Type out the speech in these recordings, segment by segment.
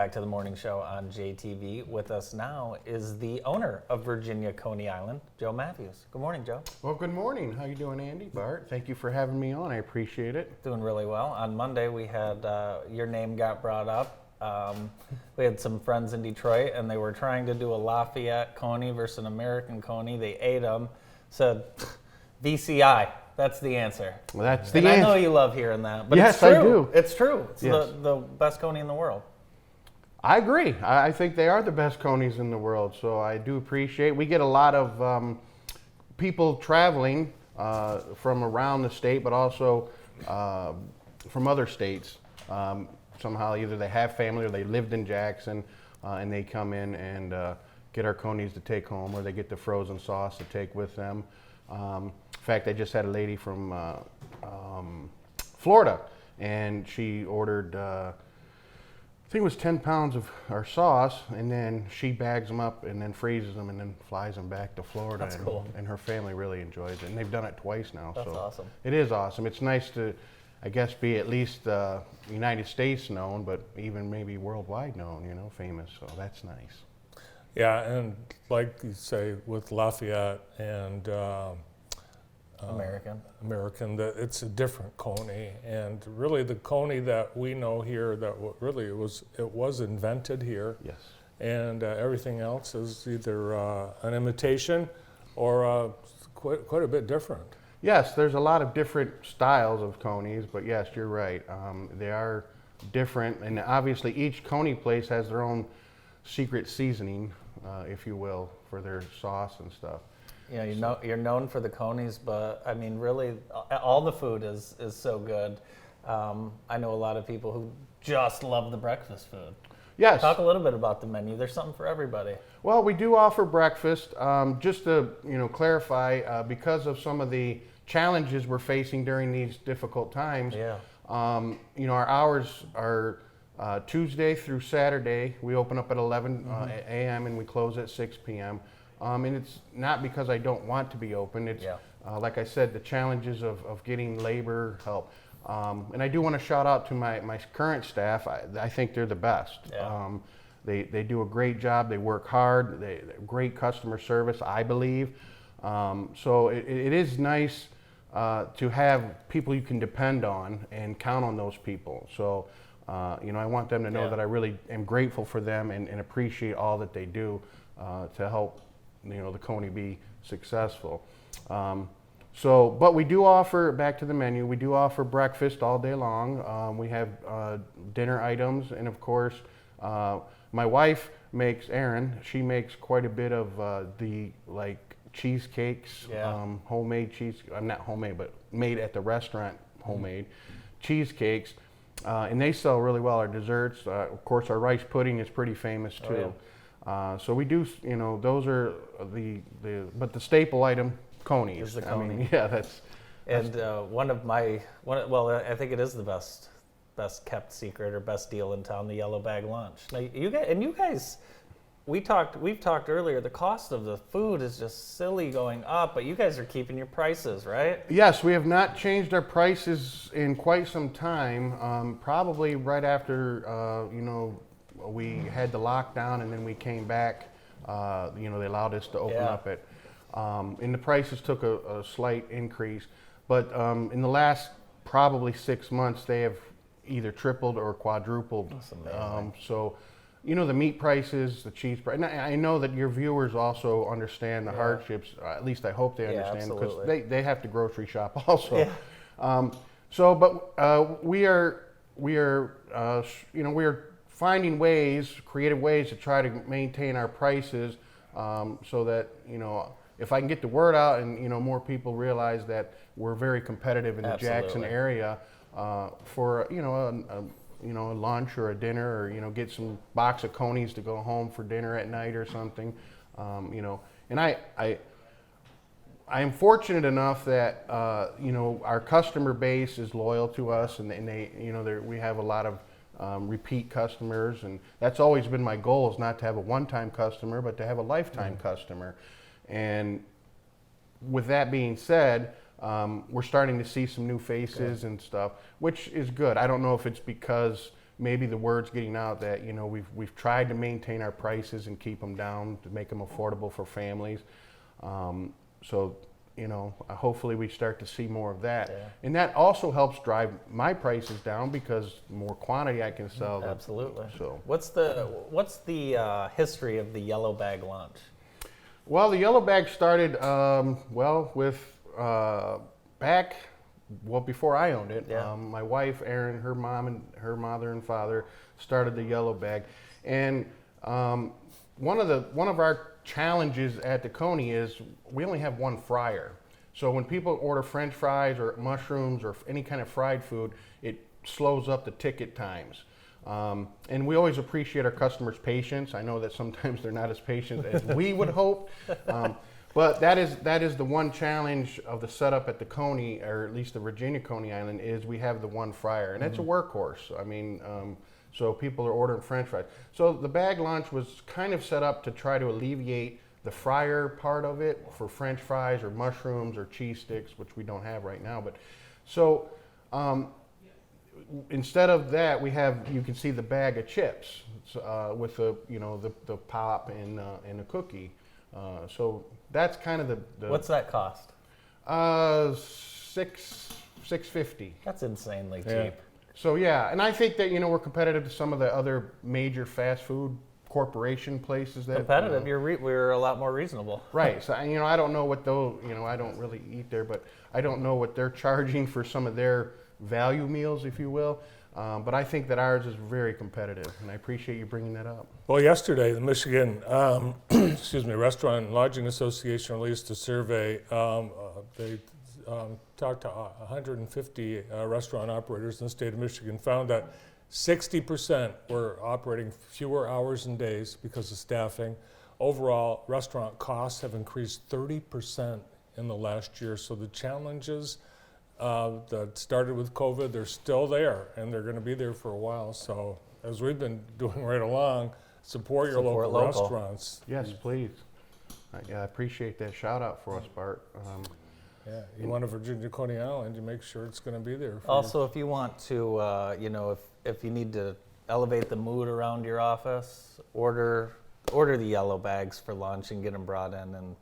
Back to the morning show on JTV. With us now is the owner of Virginia Coney Island, Joe Matthews. Good morning, Joe. Well, good morning. How you doing, Andy? Bart, thank you for having me on. I appreciate it. Doing really well. On Monday, we had your name got brought up. We had some friends in Detroit, and they were trying to do a Lafayette Coney versus an American Coney. They ate them, said VCI. That's the answer. Well, that's the and answer. I know you love hearing that, but Yes, it's true. I do. It's true. It's Yes. the best Coney in the world. I agree. I think they are the best Conies in the world, so I do appreciate. We get a lot of people traveling from around the state, but also from other states. Somehow, either they have family or they lived in Jackson, and they come in and get our Conies to take home, or they get the frozen sauce to take with them. In fact, I just had a lady from Florida, and she ordered. I think it was 10 pounds of our sauce, and then she bags them up and then freezes them and then flies them back to Florida. That's cool. And her family really enjoys it, and they've done it twice now. That's so awesome. It is awesome. It's nice to, I guess, be at least United States known, but even maybe worldwide known, famous. So that's nice. Yeah, and like you say, with Lafayette and American, that it's a different Coney, and really the Coney that we know here, that really it was invented here. Yes. And everything else is either an imitation or quite a bit different. Yes, there's a lot of different styles of Conies, but yes, you're right. They are different, and obviously each Coney place has their own secret seasoning, if you will, for their sauce and stuff. Yeah, you're known for the Conies, but I mean, really, all the food is so good. I know a lot of people who just love the breakfast food. Yes. Talk a little bit about the menu. There's something for everybody. Well, we do offer breakfast. Just to clarify, because of some of the challenges we're facing during these difficult times. Yeah. Our hours are Tuesday through Saturday. We open up at 11 a.m. and we close at 6 p.m. And it's not because I don't want to be open. It's, like I said, the challenges of getting labor help. And I do want to shout out to my current staff. I think they're the best. Yeah. They do a great job. They work hard. They great customer service, I believe. So it is nice to have people you can depend on and count on those people. So, I want them to know that I really am grateful for them and appreciate all that they do to help the Coney be successful. But we do offer, back to the menu, we do offer breakfast all day long. We have dinner items, and of course, my wife makes, Erin, she makes quite a bit of the cheesecakes, homemade cheese, not homemade, but made at the restaurant, homemade cheesecakes. And they sell really well. Our desserts, of course, our rice pudding is pretty famous too. Oh, yeah. So we do, those are but the staple item, Coney. Is the Coney. I mean, yeah, that's. And I think it is the best kept secret or best deal in town, the yellow bag lunch. Now, you guys, we've talked earlier, the cost of the food is just silly going up, but you guys are keeping your prices, right? Yes, we have not changed our prices in quite some time. Probably right after, we had the lockdown and then we came back. They allowed us to open up it. And the prices took a slight increase. But in the last probably 6 months, they have either tripled or quadrupled. That's amazing. The meat prices, the cheese price. And I know that your viewers also understand the hardships. At least I hope they understand, because they have to grocery shop also. Yeah. We are finding creative ways to try to maintain our prices, so that if I can get the word out and more people realize that we're very competitive in the Jackson area for a lunch or a dinner, or get some box of Conies to go home for dinner at night or something, And I am fortunate enough that our customer base is loyal to us, and they we have a lot of repeat customers, and that's always been my goal, is not to have a one-time customer, but to have a lifetime customer. And with that being said, we're starting to see some new faces and stuff, which is good. I don't know if it's because maybe the word's getting out that, you know, we've tried to maintain our prices and keep them down to make them affordable for families. So, you know, hopefully we start to see more of that. Yeah. And that also helps drive my prices down because more quantity I can sell. Absolutely. So, What's the history of the yellow bag lunch? well, the yellow bag started, before I owned it. Yeah. My wife, Erin, her mom and her mother and father started the yellow bag. And one of our challenges at the Coney is we only have one fryer. So when people order French fries or mushrooms or any kind of fried food, it slows up the ticket times. And we always appreciate our customers' patience. I know that sometimes they're not as patient as we would hope. But that is the one challenge of the setup at the Coney, or at least the Virginia Coney Island, is we have the one fryer, and it's a workhorse. I mean, so people are ordering French fries. So the bag lunch was kind of set up to try to alleviate the fryer part of it for French fries or mushrooms or cheese sticks, which we don't have right now. But so instead of that, we have, you can see the bag of chips with the pop and a cookie. So that's kind of the What's that cost? $6.50. That's insanely Yeah. cheap. So yeah, and I think that, you know, we're competitive to some of the other major fast food corporation places that Competitive. We're a lot more reasonable. right. So you know, I don't know what those, you know, I don't really eat there, but I don't know what they're charging for some of their value meals, if you will. But I think that ours is very competitive, and I appreciate you bringing that up. Well, yesterday, the Michigan Restaurant and Lodging Association released a survey. They talked to 150 restaurant operators in the state of Michigan, found that 60% were operating fewer hours and days because of staffing. Overall, restaurant costs have increased 30% in the last year. So the challenges that started with COVID, they're still there, and they're going to be there for a while. So as we've been doing right along, support your local restaurants. Yes, please. I appreciate that shout out for us, Bart. Yeah, you want a Virginia Coney Island, you make sure it's going to be there. For Also, if you want to, if you need to elevate the mood around your office, order the yellow bags for lunch and get them brought in, and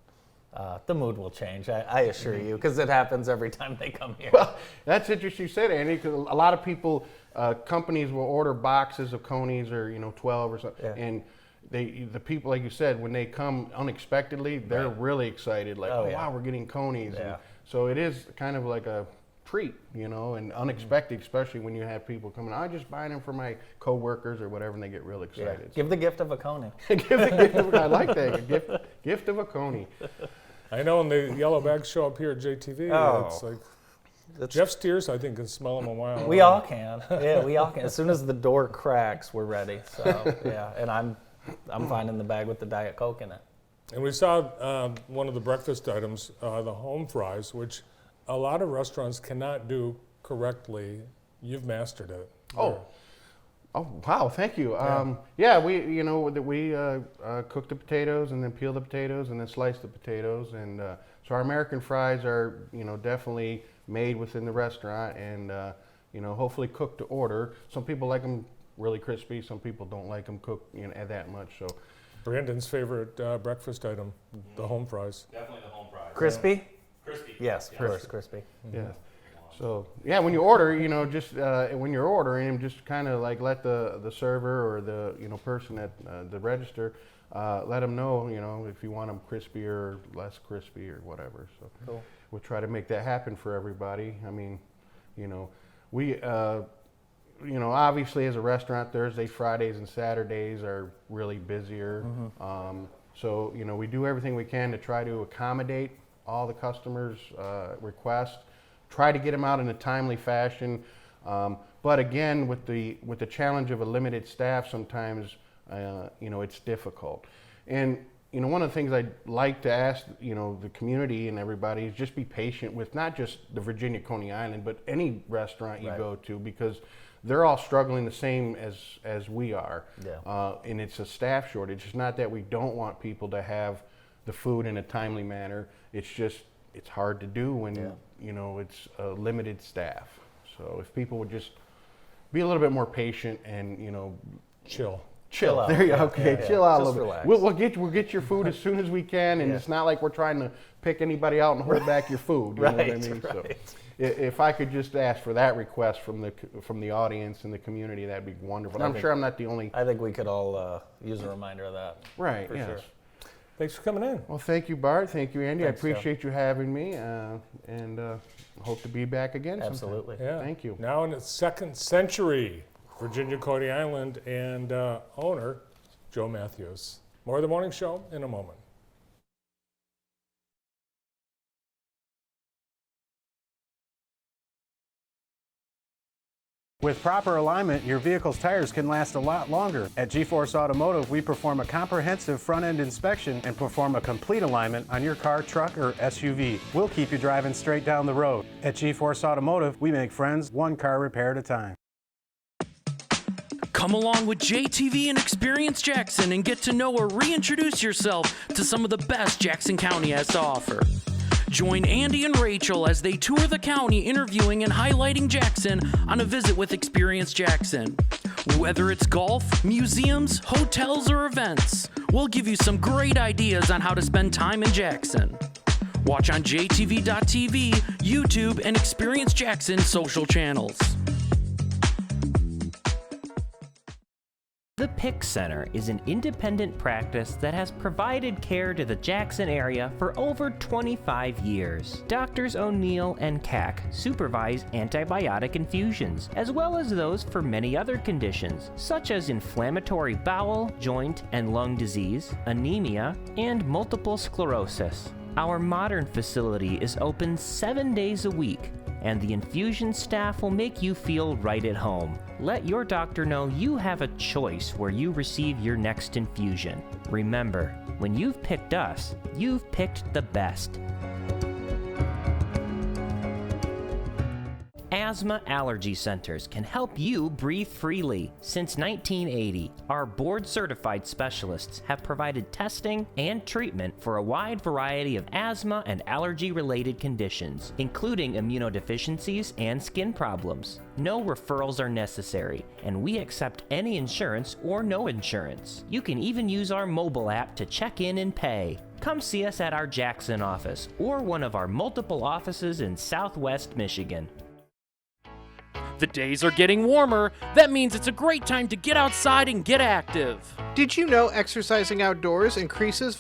the mood will change. I assure you, because it happens every time they come here. Well, that's interesting you said, Andy, because a lot of people, companies will order boxes of Coneys or 12 or something, Yeah. and the people, like you said, when they come unexpectedly, they're really excited, like, Oh, oh, yeah. wow, we're getting Coneys. Yeah. And so it is kind of like a treat, and unexpected, especially when you have people coming, I'm just buying them for my coworkers or whatever, and they get real Yeah. excited. Give the gift of a Coney. Give the gift of, I like that, gift of a Coney. I know when the yellow bags show up here at JTV, Oh. it's like, That's- Jeff Steers, I think, can smell them a mile We away. all can. Yeah, we all can. As soon as the door cracks, we're ready. So yeah, and I'm finding the bag with the Diet Coke in it. And we saw one of the breakfast items, the home fries, which a lot of restaurants cannot do correctly. You've mastered it. Oh wow! Thank you. We cook the potatoes and then peel the potatoes and then slice the potatoes, and so our American fries are definitely made within the restaurant, and hopefully cooked to order. Some people like them really crispy. Some people don't like them cooked that much. So Brandon's favorite breakfast item, the home fries. Definitely the home fries. Crispy? Crispy. Yes, of course, crispy. yeah. So yeah, when you order, just when you're ordering, just kind of like let the server or the person at the register let them know if you want them crispy or less crispy or whatever. So Cool. we'll try to make that happen for everybody. I mean, we obviously as a restaurant, Thursdays, Fridays, and Saturdays are really busier. So we do everything we can to try to accommodate all the customers' requests. Try to get them out in a timely fashion, but again, with the challenge of a limited staff, sometimes it's difficult. And one of the things I'd like to ask the community and everybody is just be patient with not just the Virginia Coney Island, but any restaurant you Right. go to, because they're all struggling the same as we are. Yeah. And it's a staff shortage. It's not that we don't want people to have the food in a timely manner. It's just it's hard to do when Yeah. it's a limited staff. So if people would just be a little bit more patient and, Chill. Chill out. There you go. Yeah, Okay, yeah, chill out a just little bit. relax. We'll get your food as soon as we can, and Yeah. it's not like we're trying to pick anybody out and hold back your food. You know what I Right, mean? So, right. if I could just ask for that request from the audience and the community, that'd be wonderful. I'm sure I'm not the only. I think we could all use a reminder of that. Right. For Yes. sure. Thanks for coming in. Well, thank you, Bart. Thank you, Andy. Thanks, I appreciate you having me, and hope to be back again sometime. Absolutely. Yeah. Thank you. Now in its second century, Virginia, Coney Island, and owner Joe Matthews. More of the morning show in a moment. With proper alignment, your vehicle's tires can last a lot longer. At G-Force Automotive, we perform a comprehensive front-end inspection and perform a complete alignment on your car, truck, or SUV. We'll keep you driving straight down the road. At G-Force Automotive, we make friends one car repair at a time. Come along with JTV and Experience Jackson and get to know or reintroduce yourself to some of the best Jackson County has to offer. Join Andy and Rachel as they tour the county interviewing and highlighting Jackson on a visit with Experience Jackson. Whether it's golf, museums, hotels, or events, we'll give you some great ideas on how to spend time in Jackson. Watch on JTV.tv, YouTube, and Experience Jackson social channels. The PIC Center is an independent practice that has provided care to the Jackson area for over 25 years. Doctors O'Neill and Cack supervise antibiotic infusions, as well as those for many other conditions, such as inflammatory bowel, joint, and lung disease, anemia, and multiple sclerosis. Our modern facility is open 7 days a week, and the infusion staff will make you feel right at home. Let your doctor know you have a choice where you receive your next infusion. Remember, when you've picked us, you've picked the best. Asthma allergy centers can help you breathe freely. Since 1980, our board-certified specialists have provided testing and treatment for a wide variety of asthma and allergy-related conditions, including immunodeficiencies and skin problems. No referrals are necessary, and we accept any insurance or no insurance. You can even use our mobile app to check in and pay. Come see us at our Jackson office or one of our multiple offices in Southwest Michigan. The days are getting warmer. That means it's a great time to get outside and get active. Did you know exercising outdoors increases